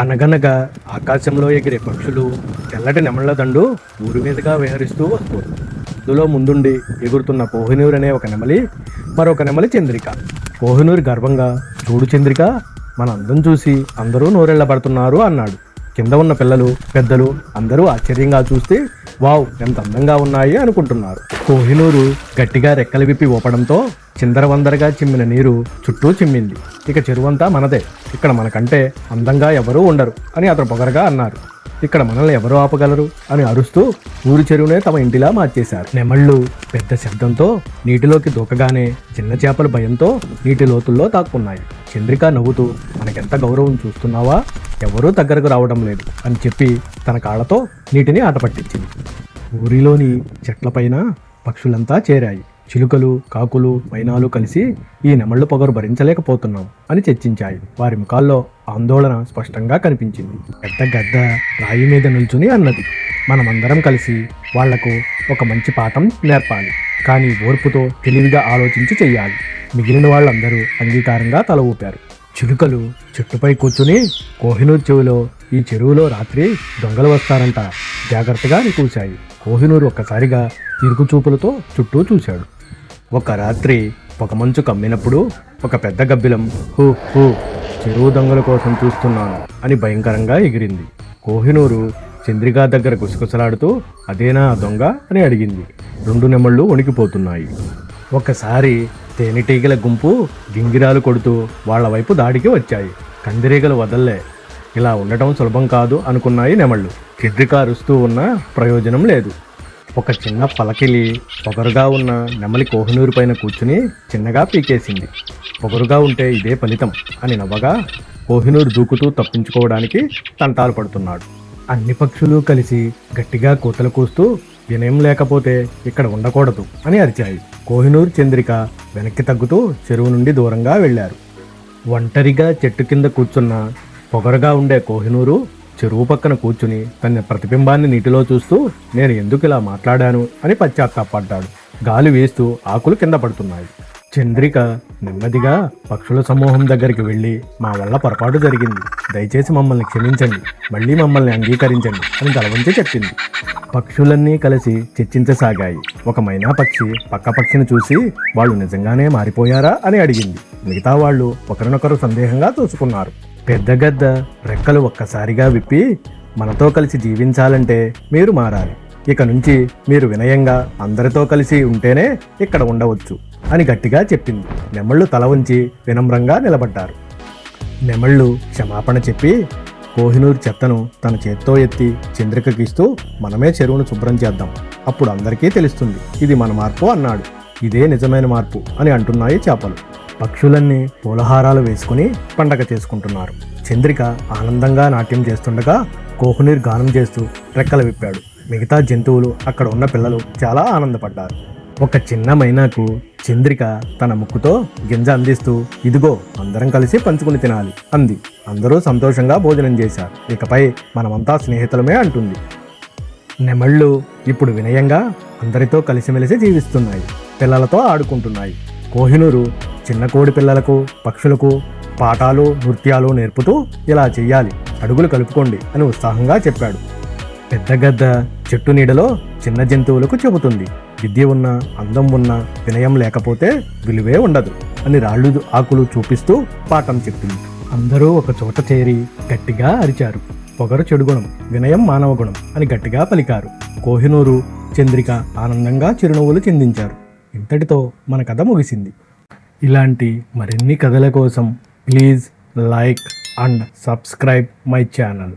అనగనగా ఆకాశంలో ఎగిరే పక్షులు తెల్లటి నెమళ్ల దండు ఊరి మీదుగా విహరిస్తూ వస్తుంది. అందులో ముందుండి ఎగురుతున్న కోహినూర్ అనే ఒక నెమలి, మరొక నెమలి చంద్రిక. కోహినూర్ గర్వంగా, చూడు చంద్రిక, మన అందం చూసి అందరూ నోరెళ్లబడుతున్నారు అన్నాడు. కింద ఉన్న పిల్లలు, పెద్దలు అందరూ ఆశ్చర్యంగా చూస్తే వావ్, ఎంత అందంగా ఉన్నాయి అనుకుంటున్నారు. కోహినూరు గట్టిగా రెక్కలు విప్పి ఊపడంతో చిందరవందరగా చిమ్మిన నీరు చుట్టూ చిమ్మింది. ఇక చెరువంతా మనదే, ఇక్కడ మనకంటే అందంగా ఎవరూ ఉండరు అని అతను పొగరగా అన్నారు. ఇక్కడ మనల్ని ఎవరు ఆపగలరు అని అరుస్తూ ఊరి చెరువునే తమ ఇంటిలా మార్చేశారు. నెమళ్ళు పెద్ద శబ్దంతో నీటిలోకి దూకగానే చిన్న చేపలు భయంతో నీటి లోతుల్లో దాక్కున్నాయి. చంద్రిక నవ్వుతూ, మనకెంత గౌరవం చూస్తున్నావా, ఎవరూ దగ్గరకు రావడం లేదు అని చెప్పి తన కాళ్లతో నీటిని ఆటపట్టించింది. ఊరిలోని చెట్లపైన పక్షులంతా చేరాయి. చిలుకలు, కాకులు, మైనాలు కలిసి ఈ నెమళ్ళు పొగరు భరించలేకపోతున్నాం అని చర్చించాయి. వారి ముఖాల్లో ఆందోళన స్పష్టంగా కనిపించింది. పెద్ద గద్ద రాయి మీద నిల్చుని అన్నది, మనమందరం కలిసి వాళ్లకు ఒక మంచి పాఠం నేర్పాలి, కానీ ఓర్పుతో తెలివిగా ఆలోచించి చెయ్యాలి. మిగిలిన వాళ్ళందరూ అంగీకారంగా తల ఊపారు. చిలుకలు చెట్టుపై కూర్చుని కోహినూర్ చెవిలో, ఈ చెరువులో రాత్రి దొంగలు వస్తారంట, జాగ్రత్తగా కూశాయి. కోహినూర్ ఒక్కసారిగా ఇరుకు చూపులతో చుట్టూ చూశాడు. ఒక రాత్రి పొగమంచు కమ్మినప్పుడు ఒక పెద్ద గబ్బిలం హూ హూ, చెరువు దొంగల కోసం చూస్తున్నాను అని భయంకరంగా ఎగిరింది. కోహినూరు చంద్రిక దగ్గర గుసగుసలాడుతూ, అదేనా ఆ దొంగ అని అడిగింది. రెండు నెమళ్ళు వణికిపోతున్నాయి. ఒకసారి తేనెటీగల గుంపు గింగిరాలు కొడుతూ వాళ్ల వైపు దాడికి వచ్చాయి. కందిరీగలు వదల్లే, ఇలా ఉండటం సులభం కాదు అనుకున్నాయి నెమళ్ళు. చంద్రిక అరుస్తూ ఉన్నా ప్రయోజనం లేదు. ఒక చిన్న పలకిలి పొగరుగా ఉన్న నెమలి కోహినూరు పైన కూర్చుని చిన్నగా పీకేసింది. పొగరుగా ఉంటే ఇదే ఫలితం అని నవ్వగా కోహినూరు దూకుతూ తప్పించుకోవడానికి తంటాలు పడుతున్నాడు. అన్ని పక్షులు కలిసి గట్టిగా కూతలు కూస్తూ, వినయం లేకపోతే ఇక్కడ ఉండకూడదు అని అరిచాయి. కోహినూరు చంద్రిక వెనక్కి తగ్గుతూ చెరువు నుండి దూరంగా వెళ్లారు. ఒంటరిగా చెట్టు కింద కూర్చున్న పొగరుగా ఉండే కోహినూరు చెరువు పక్కన కూర్చుని తన ప్రతిబింబాన్ని నీటిలో చూస్తూ, నేను ఎందుకు ఇలా మాట్లాడాను అని పశ్చాత్తాపడ్డాడు. గాలి వీస్తూ ఆకులు కింద పడుతున్నాయి. చంద్రిక నెమ్మదిగా పక్షుల సమూహం దగ్గరికి వెళ్ళి, మా వల్ల పొరపాటు జరిగింది, దయచేసి మమ్మల్ని క్షమించండి, మళ్ళీ మమ్మల్ని అంగీకరించండి అని తలవంచి చెప్పింది. పక్షులన్నీ కలిసి చర్చించసాగాయి. ఒక మైనా పక్షి పక్క పక్షిని చూసి, వాళ్ళు నిజంగానే మారిపోయారా అని అడిగింది. మిగతా వాళ్ళు ఒకరినొకరు సందేహంగా చూసుకున్నారు. పెద్ద గద్ద రెక్కలు ఒక్కసారిగా విప్పి, మనతో కలిసి జీవించాలంటే మీరు మారాలి, ఇక నుంచి మీరు వినయంగా అందరితో కలిసి ఉంటేనే ఇక్కడ ఉండవచ్చు అని గట్టిగా చెప్పింది. నెమళ్ళు తల ఉంచి వినమ్రంగా నిలబడ్డారు. నెమళ్ళు క్షమాపణ చెప్పి కోహినూర్ చెత్తను తన చేత్తో ఎత్తి చంద్రికకి ఇస్తూ, మనమే చెరువును శుభ్రం చేద్దాం, అప్పుడు అందరికీ తెలుస్తుంది ఇది మన మార్పు అన్నాడు. ఇదే నిజమైన మార్పు అని అంటున్నాయి చేపలు. పక్షులన్నీ పూలహారాలు వేసుకుని పండగ చేసుకుంటున్నారు. చంద్రిక ఆనందంగా నాట్యం చేస్తుండగా కోహినూర్ గానం చేస్తూ రెక్కలు విప్పాడు. మిగతా జంతువులు, అక్కడ ఉన్న పిల్లలు చాలా ఆనందపడ్డారు. ఒక చిన్న మైనాకు చంద్రిక తన ముక్కుతో గింజ అందిస్తూ, ఇదిగో అందరం కలిసి పంచుకుని తినాలి అంది. అందరూ సంతోషంగా భోజనం చేశారు. ఇకపై మనమంతా స్నేహితులమే అంటుంది. నెమళ్ళు ఇప్పుడు వినయంగా అందరితో కలిసిమెలిసి జీవిస్తున్నాయి, పిల్లలతో ఆడుకుంటున్నాయి. కోహినూరు చిన్న కోడి పిల్లలకు, పక్షులకు పాఠాలు, నృత్యాలు నేర్పుతూ, ఇలా చెయ్యాలి, అడుగులు కలుపుకోండి అని ఉత్సాహంగా చెప్పాడు. పెద్ద గద్ద చెట్టు నీడలో చిన్న జంతువులకు చెబుతుంది, విద్య ఉన్నా, అందం ఉన్నా, వినయం లేకపోతే విలువే ఉండదు అని రాళ్ళు ఆకులు చూపిస్తూ పాఠం చెప్పింది. అందరూ ఒక చోట చేరి గట్టిగా అరిచారు. పొగరు చెడు గుణం, వినయం మానవ గుణం అని గట్టిగా పలికారు. కోహినూరు చంద్రిక ఆనందంగా చిరునవ్వులు చిందించారు. ఇంతటితో మన కథ ముగిసింది. ఇలాంటి మరిన్ని కథల కోసం please like and subscribe my channel.